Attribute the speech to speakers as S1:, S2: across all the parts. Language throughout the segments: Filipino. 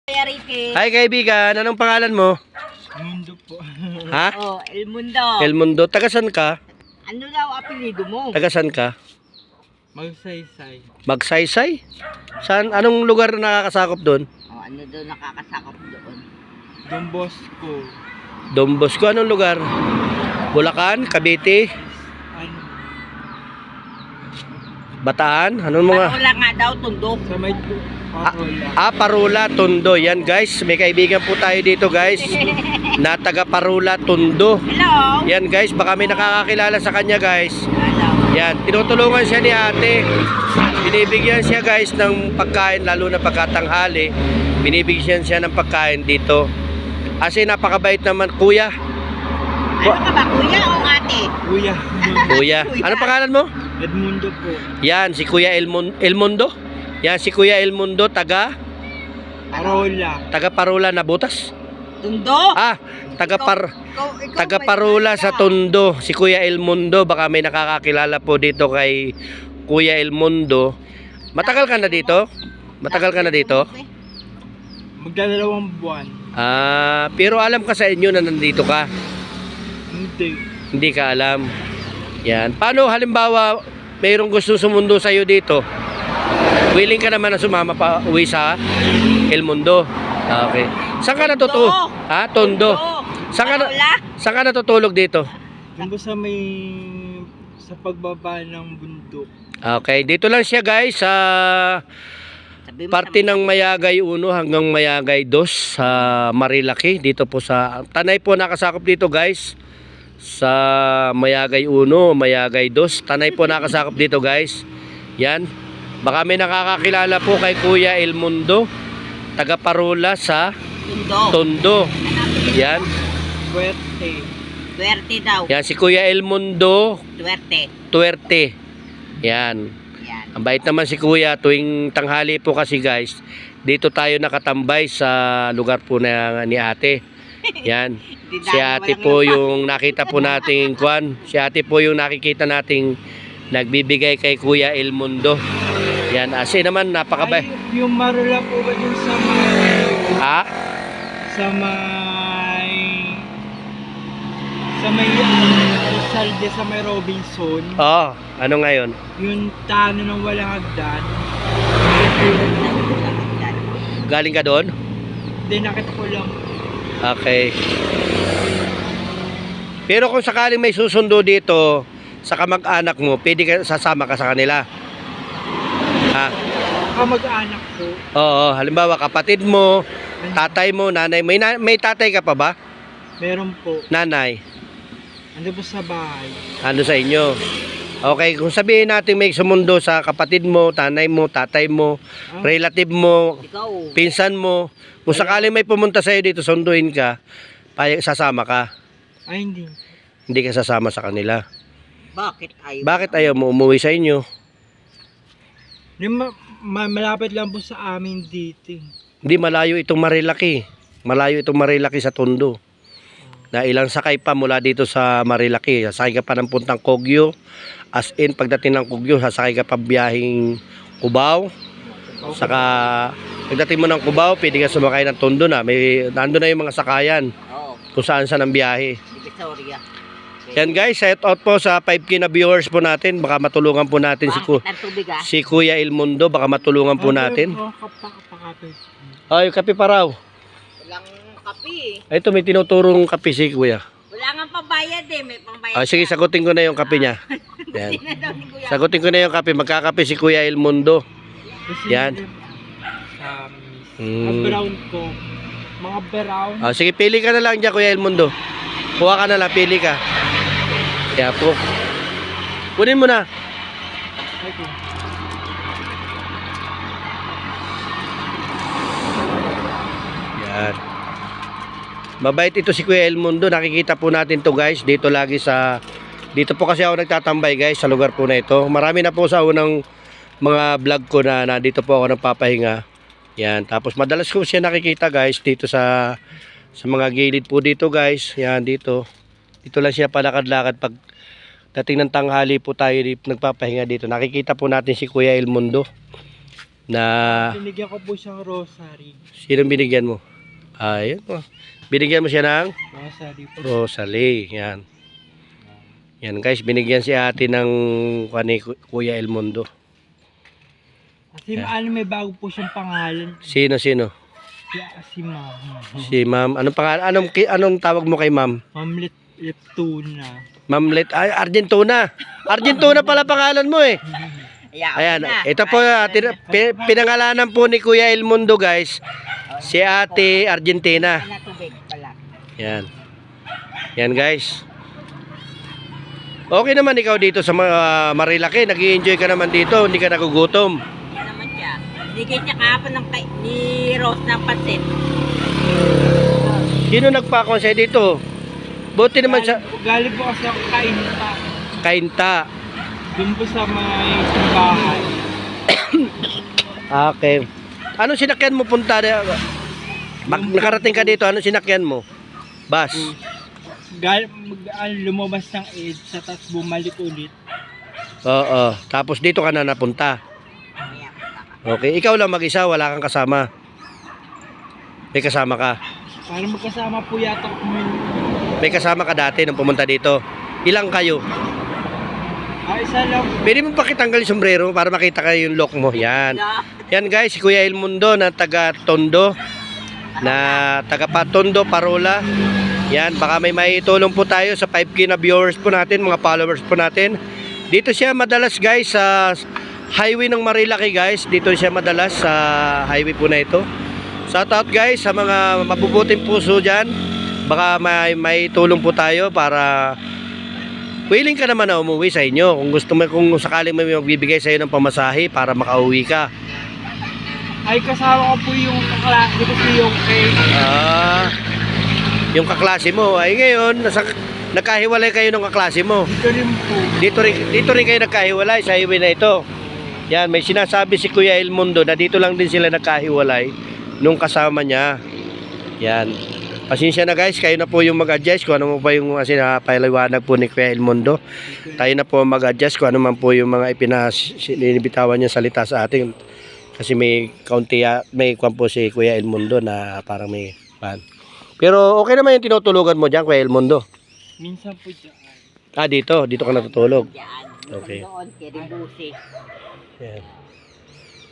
S1: Hi kaibigan, anong pangalan mo?
S2: Mundo po.
S1: Ha?
S3: Oh, El Mundo.
S1: El Mundo, tagasan ka?
S3: Ano daw apelido mo?
S1: Tagasan ka?
S2: Magsaysay.
S1: Magsaysay? Saan? Anong lugar na nakakasakop doon?
S3: Oh, ano daw nakakasakop doon?
S2: Don Bosco.
S1: Don Bosco, anong lugar? Bulacan, Cavite,
S2: Ano?
S1: Bataan, anong mga?
S3: Wala nga daw, tundo.
S2: Sa may Parola.
S1: Parula, Tondo. Yan guys, may kaibigan po tayo dito guys na taga Parula, Tondo.
S3: Hello.
S1: Yan guys, baka may nakakakilala sa kanya guys.
S3: Hello.
S1: Yan, tinutulungan siya ni ate. Binibigyan siya guys ng pagkain, lalo na pagkatanghali. Binibigyan siya ng pagkain dito. Kasi napakabait naman kuya.
S3: Ano ka ba, kuya o ate?
S2: Kuya.
S1: Kuya. Ano pangalan mo?
S2: Edmundo po.
S1: Yan, si Kuya El Mundo. Yan, si Kuya El Mundo, taga
S2: Parola.
S1: Parula na butas.
S3: Tundo.
S1: Taga Parula sa Tondo. Si Kuya El Mundo, baka may nakakakilala po dito kay Kuya El Mundo. Matagal ka na dito? Matagal ka na dito?
S2: Magdadalawang buwan.
S1: Pero alam ka sa inyo na nandito ka.
S2: Hindi.
S1: Hindi ka alam. Yan. Paano halimbawa mayroong gusto sumundo sa iyo dito? Willing ka naman na sumama pa uwi sa El Mundo. Okay. Saan ka natutulog? Ha? Tondo. Saan ka natutulog dito?
S2: Doon sa pagbaba ng bundok.
S1: Okay. Dito lang siya guys sa parte ng Mayagay 1 hanggang Mayagay 2 sa Marilaki. Dito po sa Tanay po nakasakop dito guys. Sa Mayagay 1, Mayagay 2. Tanay po nakasakop dito guys. Yan. Baka may nakakakilala po kay Kuya El Mundo, taga Parula sa Tondo. Yan.
S2: Fuerte.
S3: Tuwerte daw.
S1: Yan si Kuya El Mundo
S3: Tuwerte.
S1: Yan.
S3: Yan.
S1: Ang bait naman si Kuya. Tuwing tanghali po kasi guys, dito tayo nakatambay sa lugar po na ni ate. Yan. Si ate po yung nakita po nating kwan. Si ate po yung nakikita nating nagbibigay kay Kuya El Mundo. Yan, asi naman napakabay.
S2: Ay, yung Marola po ba dun sa may...
S1: Ha?
S2: Sa may Salde, sa may Robinson.
S1: Oo, ano ngayon?
S2: Yung tano ng walang hagdan.
S1: Galing ka doon?
S2: Hindi, nakita ko lang.
S1: Okay. Pero kung sakaling may susundo dito sa kamag-anak mo, pwede ka sasama ka sa kanila. Ha?
S2: Kamag-anak ko.
S1: Oo, halimbawa kapatid mo, tatay mo, nanay mo. May tatay ka pa ba?
S2: Meron po.
S1: Nanay?
S2: Ano po sa bahay?
S1: Ano sa inyo? Okay, kung sabihin natin may sumundo sa kapatid mo, tanay mo, tatay mo, relative mo,
S3: Ikaw.
S1: pinsan mo, kung sakaling may pumunta sa'yo dito, sunduin ka, sasama ka.
S2: Ay, hindi.
S1: Hindi ka sasama sa kanila.
S3: Bakit
S1: Bakit ayaw mo umuwi sa inyo?
S2: Malapit lang po sa amin dito.
S1: Hindi, malayo itong Marilaki. Malayo itong Marilaki sa Tondo. Na ilang sakay pa mula dito sa Marilaki. Sasakay ka pa ng puntang Kogyo. As in, pagdating ng Kogyo, sasakay ka pa biyahing Cubao. Saka, pagdating mo ng Cubao, pwede ka sumakay ng Tondo na. Nandun na yung mga sakayan.
S3: Oo.
S1: Kung saan ang biyahe.
S3: Divisoria.
S1: Yan guys, set out po sa 5K na viewers po natin. Baka matulungan po natin si Kuya El Mundo. Baka matulungan po natin. Ay, kape pa raw.
S3: Walang kape eh.
S1: Ay, ito may tinuturong kape si Kuya.
S3: Wala nga pambayad eh. May pambayad.
S1: Ay, sige, sagutin ko na yung kape niya. Yan.
S3: Hindi na daw ni Kuya.
S1: Sagutin ko na yung kape. Magkakape si Kuya El Mundo. Yan.
S2: Brown ko. Mga brown.
S1: Sige, pili ka na lang dyan, Kuya El Mundo. Kuha ka na lang, pili ka. Kaya po. Kunin mo na.
S2: Okay.
S1: Yan. Mabait ito si Kuya El Mundo. Nakikita po natin to guys. Dito lagi sa... Dito po kasi ako nagtatambay guys sa lugar po na ito. Marami na po sa unang mga vlog ko na nandito po ako nagpapahinga. Yan. Tapos madalas ko siya nakikita guys dito sa mga gilid po dito guys. Yan dito. Dito lang siya palakad-lakad pag dating ng tanghali po tayo nagpapahinga dito. Nakikita po natin si Kuya El Mundo. Na,
S2: Binigyan ko po siyang rosary.
S1: sinong binigyan mo? Ayun po. Binigyan mo siya ng
S2: Rosary po.
S1: Rosalie. Yan. Yan guys, binigyan si ate ng Kuya Elmundo.
S2: Kasi may bago po siyang pangalan.
S1: Sino?
S2: Si Ma'am.
S1: Si ma'am. Anong pangalan? Anong tawag mo kay ma'am?
S2: Ma'am Leptuna.
S1: Ma'am ay, Argentona. Argentona pala pangalan mo eh. Ayan, ito po, pinangalanan po ni Kuya Elmundo guys. Si ate Argentina.
S3: Tubig pala.
S1: Yan. Yan guys. Okay naman ikaw dito sa Marilaki. Nag-i-enjoy ka naman dito. Hindi ka nagugutom.
S3: Yan naman siya. Bigay siya kahapon ni Rose ng pansit.
S1: Sino nagpa-konsay dito? Buti naman sa
S2: Galing po kasi ako kainta.
S1: Kainta.
S2: Doon po sa may simbahan.
S1: Okay. Anong sinakyan mo punta? Nakarating ka dito, anong sinakyan mo? Bus.
S2: Lumabas ng EDSA tapos bumalik ulit.
S1: Oo. Tapos dito ka na napunta. Okay. Ikaw lang mag-isa, wala kang kasama. May kasama ka.
S2: Parang magkasama po yata kami.
S1: May kasama ka dati nung pumunta dito. Ilang kayo?
S2: Isa lang.
S1: Pwede mo pakitanggal yung sombrero para makita kayo yung look mo. Yan. Yan guys, si Kuya Elmundo na taga Tondo. Na taga Tondo, Parola. Yan, baka may maitulong po tayo sa 5K na viewers po natin, mga followers po natin. Dito siya madalas guys sa highway ng Marilaki guys. Dito siya madalas sa highway po na ito. Shout out guys sa mga mabubuting puso dyan. Baka may tulong po tayo para willing ka naman na umuwi sa inyo. Kung gusto mo, kung sakaling may magbibigay sa iyo ng pamasahe para makauwi ka.
S2: Ay kasama ko po yung kaklase ko yung
S1: Yung kaklase mo. Ay ngayon, nagkahiwalay kayo ng kaklase mo.
S2: dito rin po.
S1: Dito rin kayo nagkahiwalay sa highway na ito. Yan, may sinasabi si Kuya Elmundo na dito lang din sila nagkahiwalay nung kasama niya. Yan. Pasensya na guys, kayo na po yung mag-adjust kung ano mo pa yung sinapaliwanag po ni Kuya Elmundo. Tayo na po mag-adjust kung ano man po yung mga ipinasibitawan niya salita sa atin. Kasi may may kwan po si Kuya Elmundo na parang may pan. Pero okay naman yung tinutulugan mo dyan, Kuya Elmundo.
S2: Minsan po dyan.
S1: Dito ka natutulog. Okay.
S3: Doon, Kiribusi.
S1: Yan.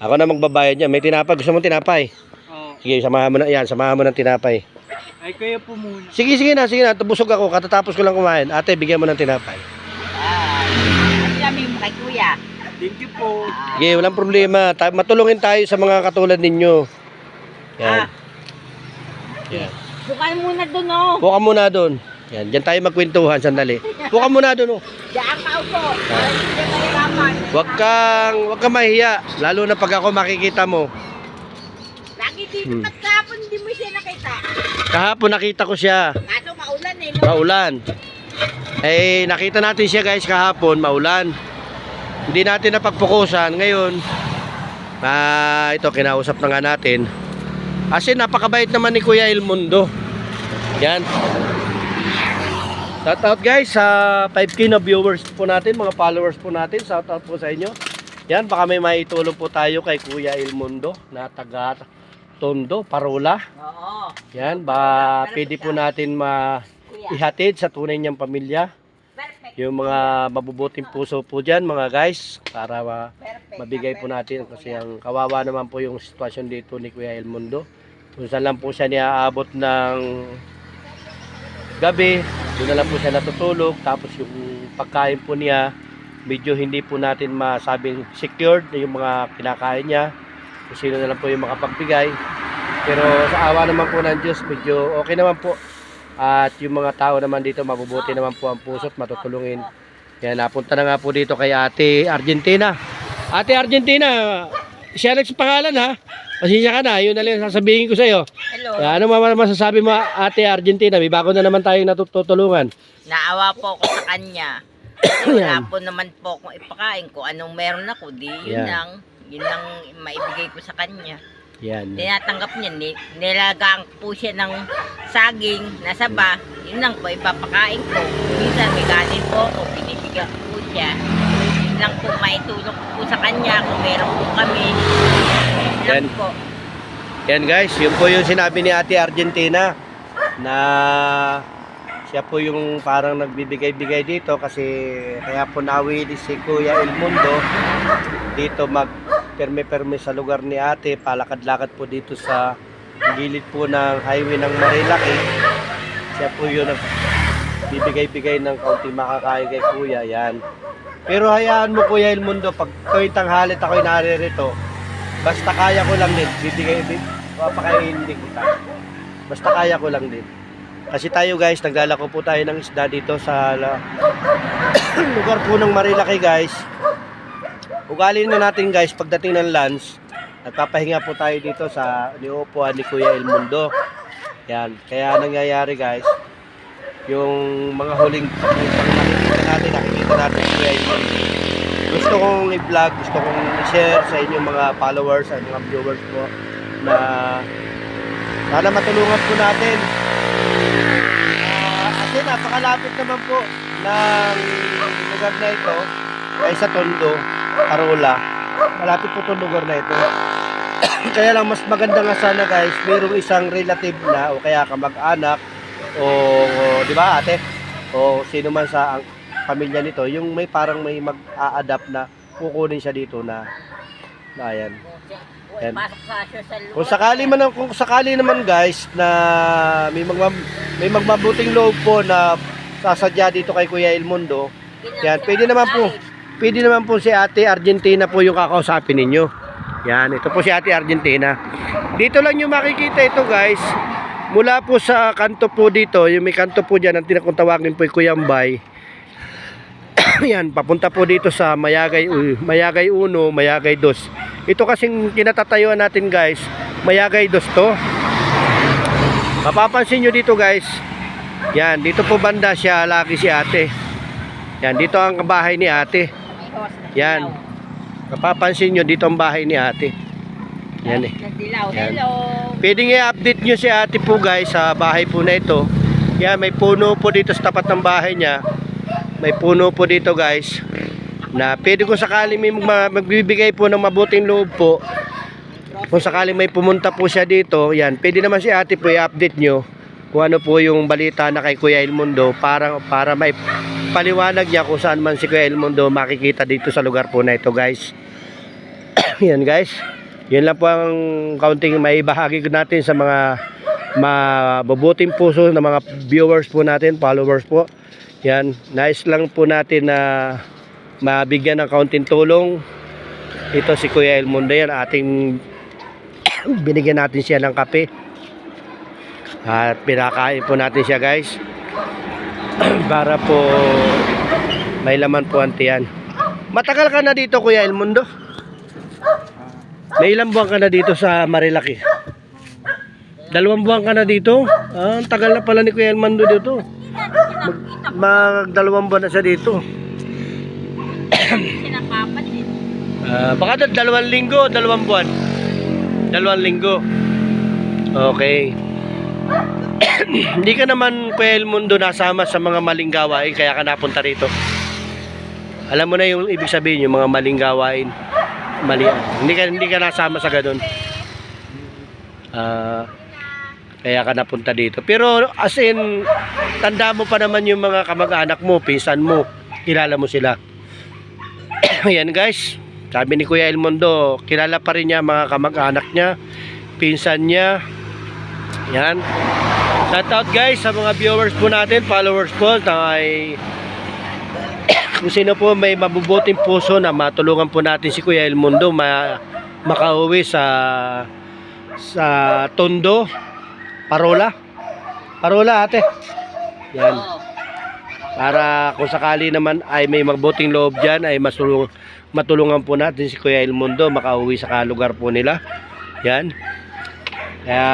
S1: Ako na magbabayad niya. May tinapay. Gusto mong tinapay?
S2: Oo.
S1: Sige, samahan mo na. Yan, samahan mo ng tinapay.
S2: Ay kaya po muna.
S1: Sige na. Busog ako. Katatapos ko lang kumain. Ate, bigyan mo ng tinapay.
S3: Ang dami mo kay Kuya.
S2: Thank you po.
S1: Sige, walang problema. Matulungin tayo sa mga katulad ninyo. Yan. Yan.
S3: Bukan muna doon, oh.
S1: Buka muna doon. Yan, diyan tayo magkwentuhan sandali. Buka muna doon, oh.
S3: Diyan ka upo. Para hindi ka mahirapan.
S1: Huwag kang mahiya. Lalo na pag ako makikita mo.
S3: Lagi dito, ba't kahapon hindi mo siya nakita?
S1: Kahapon nakita ko siya.
S3: Kaso maulan eh, no?
S1: Maulan. Eh, nakita natin siya guys kahapon, maulan. Hindi natin napagpukusan. Ngayon, ito, kinausap na nga natin. Kasi napakabait naman ni Kuya Elmundo. Yan. Shout out guys sa 5K na viewers po natin, mga followers po natin. Shout out po sa inyo. Yan, baka may maitulong po tayo kay Kuya Elmundo na taga Tondo, Parola.
S3: Oo.
S1: Yan, pwede po natin ihatid sa tunay niyang pamilya.
S3: Perfect.
S1: Yung mga mabubuting puso po dyan, mga guys, para mabigay po natin. Kasi ang kawawa naman po yung sitwasyon dito ni Kuya Elmundo. Kung saan lang po siya niaabot ng gabi, doon na lang po siya natutulog. Tapos yung pagkain po niya, medyo hindi po natin masabing secured yung mga kinakain niya. Kung sino na lang po yung makapagbigay. Pero sa awa naman po ng Diyos, medyo okay naman po. At yung mga tao naman dito, mabubuti naman po ang puso at matutulungin. Kaya napunta na nga po dito kay Ate Argentina. Ate Argentina, siya nagsipangalan ha. Pasensya ka na, yun na lang sasabihin ko sa iyo.
S3: Hello.
S1: Ano masasabi mo Ate Argentina? May bago na naman tayong natutulungan.
S3: Naawa po ako sa kanya. Kasi wala po naman po akong ipakain ko. Anong meron ako, di yun
S1: Yan.
S3: yun lang maibigay ko sa kanya.
S1: Yan.
S3: Tinatanggap niya, nilagaan po siya ng saging, nasaba, yun lang po, ipapakain ko. Minsan may kanin po ako, binibigyan ko po siya. Yun lang po maitulong ko po sa kanya kung meron po kami. Yan
S1: Yan.
S3: po.
S1: Yan guys, yun po yung sinabi ni Ate Argentina na siya po yung parang nagbibigay-bigay dito kasi kaya po nawili si Kuya Elmundo dito mag-perme-perme sa lugar ni Ate, palakad-lakad po dito sa gilid po ng highway ng Marilaki. Siya po yung nagbibigay-bigay ng kaunting makakain kay Kuya, yan. Pero hayaan mo Kuya Elmundo, pag tuwing tanghalit ako'y naririto, basta kaya ko lang din, papakainin din kita. Basta kaya ko lang din. Kasi tayo guys, naglalako po tayo ng isda dito sa lugar po ng Marilaki guys. Ugali na natin guys, pagdating ng lunch, nagpapahinga po tayo dito sa niupuan ni Kuya Elmundo. Yan, kaya nangyayari guys, yung mga huling nakikita natin si Kuya Elmundo. Gusto kong i-vlog, gusto kong i-share sa inyong mga followers, sa mga viewers po na sana matulungan po natin. Kasi napakalapit naman po ng lugar na ito ay sa Tondo, Parola. Malapit po itong lugar na ito. Kaya lang mas maganda nga sana guys, mayroong isang relative na o kaya kamag-anak o di ba ate? O sino man sa pamilya nito, yung may parang may mag-a-adapt na kukunin siya dito na ayan. Yan. Kung sakali naman guys na may magmabuting loob po na sasadya dito kay Kuya Elmundo, yan, pwede naman po si Ate Argentina po yung kakausapin ninyo. Yan, ito po si Ate Argentina. Dito lang yung makikita ito guys. Mula po sa kanto po dito, yung may kanto po dyan, ang tinakutawagin po yung Kuyambay. Yan, papunta po dito sa Mayagay 1, Mayagay 2. Ito kasing kinatatayuan natin guys, Mayagay 2 to. Mapapansin nyo dito guys, yan, dito po banda siya, lagi si ate. Yan, dito ang bahay ni ate. Yan, mapapansin nyo dito ang bahay ni ate. Yan eh. Yan.
S3: Hello.
S1: Pwedeng i-update nyo si ate po guys sa bahay po na ito. Yan, may puno po dito sa tapat ng bahay niya. May puno po dito guys na pwede kung sakali may magbibigay po ng mabuting loob po, kung sakali may pumunta po siya dito, yan, pwede naman si ate po i-update nyo kung ano po yung balita na kay Kuya Elmundo para may paliwanag niya kung saan man si Kuya Elmundo makikita dito sa lugar po na ito guys. Yan guys, yan lang po ang kaunting maibahagi natin sa mga mabubuting puso na mga viewers po natin, followers po. Yan, nice lang po natin na mabigyan ng kaunting tulong. Ito si Kuya Elmundo, yan ating binigyan natin siya ng kape at pinakain po natin siya guys para po may laman po ang tiyan. Matagal ka na dito Kuya Elmundo? May ilang buwan ka na dito sa Marilaki? 2 buwan ka na dito? Ang tagal na pala ni Kuya Elmundo dito. Mag 2 buwan na siya dito.
S3: Sinakapatid.
S1: Baka 2 linggo, 2 buwan. 2 linggo. Okay. Hindi ka naman Kuya Elmundo nasama sa mga maling gawain kaya ka napunta rito. Alam mo na yung ibig sabihin yung mga maling gawain. Mali. Hindi ka nasama sa ganun. Kaya ka napunta dito. Pero as in, tanda mo pa naman yung mga kamag-anak mo, pinsan mo, kilala mo sila. Ayan guys, sabi ni Kuya Elmundo, kilala pa rin niya mga kamag-anak niya, pinsan niya. Yan. Shout out guys sa mga viewers po natin, followers po, ay kung sino po may mabubuting puso na matulungan po natin si Kuya Elmundo makauwi sa Tondo, Parola ate. Yan. Para kung sakali naman ay may mabuting loob dyan ay matulungan po natin si Kuya Elmundo makauwi sa lugar po nila. Yan. Kaya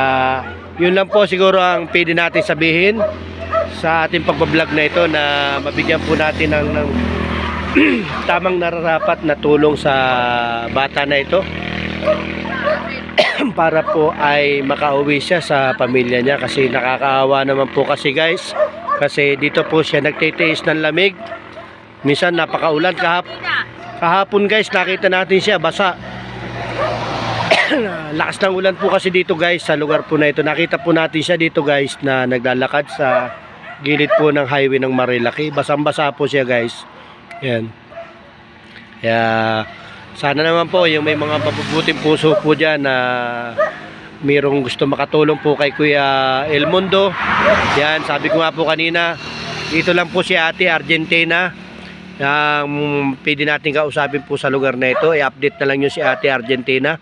S1: yun lang po siguro ang pwede natin sabihin sa ating pagbablog na ito, na mabigyan po natin ng tamang nararapat na tulong sa bata na ito para po ay makauwi siya sa pamilya niya, kasi nakakaawa naman po kasi guys, kasi dito po siya nagtitiis ng lamig, minsan napakaulan. Kahapon guys nakita natin siya basa lakas ng ulan po kasi dito guys sa lugar po na ito. Nakita po natin siya dito guys na naglalakad sa gilid po ng highway ng Marilaki. Basang-basa po siya guys. Yan. Kaya sana naman po yung may mga mabubuting puso po dyan na mayroong gusto makatulong po kay Kuya El Mundo. Yan, sabi ko nga po kanina, dito lang po si Ate Argentina. Pwede natin kausapin po sa lugar na ito. I-update na lang yun si Ate Argentina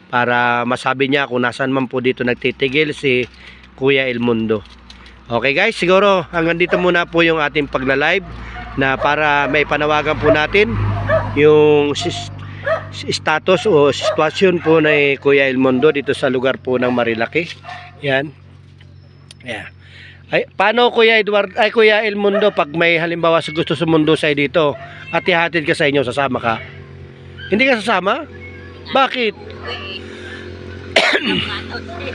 S1: para masabi niya kung nasaan man po dito nagtitigil si Kuya El Mundo. Okay guys, siguro hanggang dito muna po yung ating pagla-live na para may panawagan po natin yung status o sitwasyon po na Kuya El Mundo dito sa lugar po ng Marilaki. Yan. Yeah. Ay, paano Kuya Kuya El Mundo pag may halimbawa sa gusto sumundo sa dito at ihatid ka sa inyo, sasama ka? Hindi ka sasama? Bakit?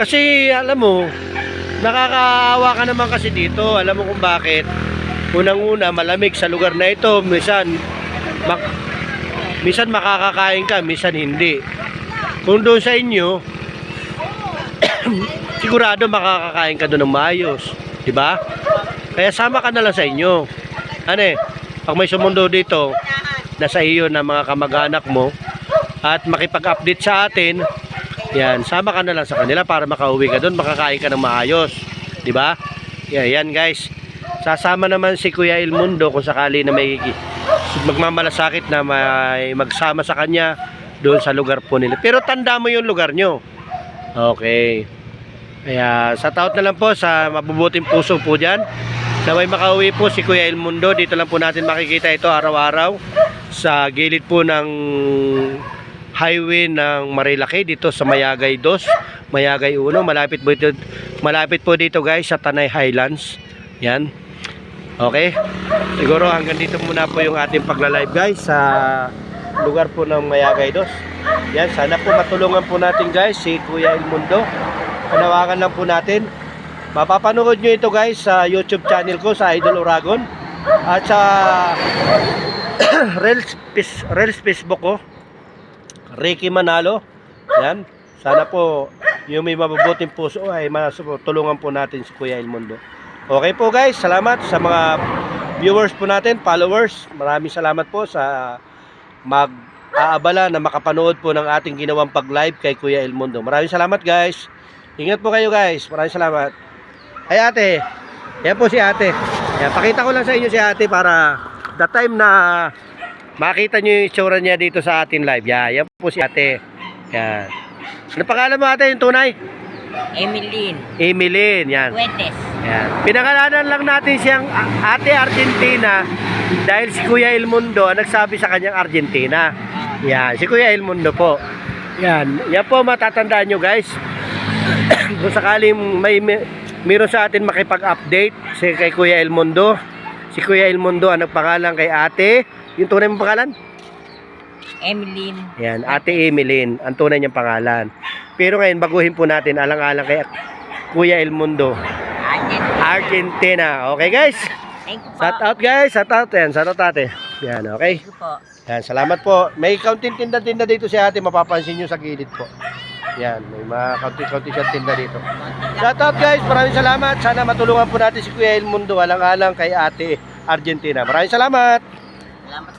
S1: Kasi alam mo, nakakaawa ka naman kasi dito. Alam mo kung bakit? Unang-una, malamig sa lugar na ito. Minsan makakakain ka, minsan hindi. Kung doon sa inyo, sigurado makakakain ka doon ng maayos. Diba? Kaya sama ka na lang sa inyo. Ano pag may sumundo dito, nasa iyo na mga kamag-anak mo, at makipag-update sa atin, yan, sama ka na lang sa kanila para makauwi ka doon, makakain ka ng maayos. Diba? Yan guys. Sasama naman si Kuya El Mundo kung sakali na may magmamalasakit na may magsama sa kanya doon sa lugar po nila. Pero tanda mo yung lugar nyo. Okay. Kaya sa taot na lang po sa mabubuting puso po dyan. Naway makauwi po si Kuya El Mundo. Dito lang po natin makikita ito araw-araw sa gilid po ng highway ng Marilaki dito sa Mayagay 2, Mayagay 1. Malapit po dito guys sa Tanay Highlands. Yan. Okay. Siguro hanggang dito muna po yung ating pagla-live guys sa lugar po ng Mayagay 2. Yan. Sana po matulungan po natin guys si Kuya El Mundo. Panawagan lang po natin. Mapapanood nyo ito guys sa YouTube channel ko sa Idol Uragon at sa Reels Facebook ko, Ricky Manalo. Yan. Sana po yung may mabubuting puso ay tulungan po natin si Kuya El Mundo. Okay po guys, salamat sa mga viewers po natin, followers. Maraming salamat po sa mag-aabala na makapanood po ng ating ginawang pag-live kay Kuya El Mundo. Maraming salamat guys. Ingat po kayo guys. Maraming salamat. Ay ate. Yan po si ate. Yan, pakita ko lang sa inyo si ate para the time na makita nyo yung itsura niya dito sa ating live. Yan po si ate. Yan. Ano pangalan mo ate yung tunay? Emeline. Yan.
S3: Fuentes.
S1: Yan. Pinangalanan lang natin siyang Ate Argentina dahil si Kuya El Mundo ang nagsabi sa kanyang Argentina. Yan. Si Kuya El Mundo po. Yan. Yan po matatandaan nyo guys. Kung sakaling mayroon sa atin makipag-update kay Kuya El Mundo. Si Kuya El Mundo ang nagpangalan kay ate. Yung tunay mong pangalan?
S3: Emeline.
S1: Yan, Ate Emeline. Ang tunay niyang pangalan. Pero ngayon, baguhin po natin alang-alang kay Kuya El Mundo. Argentina. Okay guys?
S3: Thank you po.
S1: Shout out guys. Shout out. Yan, shout out ate. Yan, okay?
S3: Thank you po.
S1: Yan, salamat po. May kaunting tinda-tinda dito si ate. Mapapansin nyo sa gilid po. Yan, may mga kaunti-kaunti siyang tinda dito. Shout out guys, maraming salamat. Sana matulungan po natin si Kuya El Mundo alang-alang kay Ate Argentina. Maraming salamat.
S3: Salamat